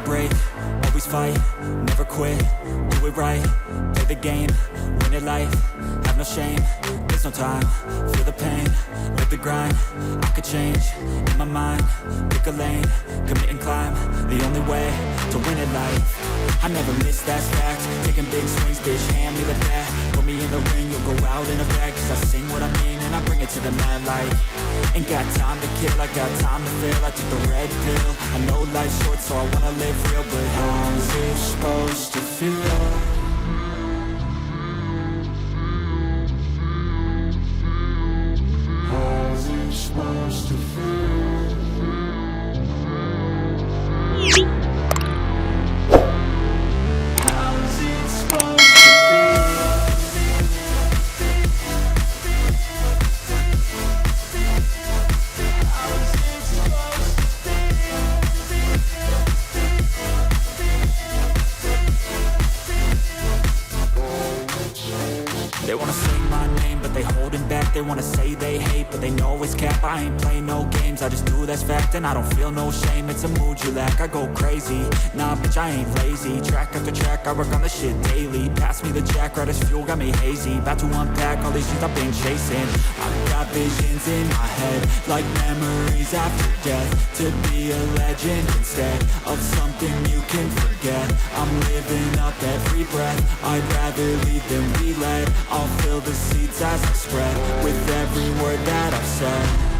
break, always fight, never quit, do it right, play the game, win it life, have no shame, there's no time, feel the pain, live the grind, I could change, in my mind, pick a lane, commit and climb, the only way to win it life, I never miss, that's fact, taking big swings, bitch, hand me the bat, put me in the ring, you'll go out in a bag, cause I sing what I mean and I bring it to the mad light, ain't got time to kill, I got time to feel, I took the red pill, I know life's short so I wanna live real, but how's it supposed to feel? Supposed to feel. How's it supposed to feel? How's it supposed to feel? They wanna say my name, but they holding back. They wanna say they hate, but they know it's cap. I ain't playing no games, I just do that's fact. And I don't feel no shame, it's a mood you lack. I go crazy, nah bitch I ain't lazy. Track after track, I work on the shit daily. Pass me the jack, right as fuel, got me hazy. About to unpack all these things I've been chasing. I've got visions in my head, like memories after death. To be a legend instead of something you can forget. I'm living up every breath, I'd rather lead than be led. I'll fill the seats as I spread with every word that I've said.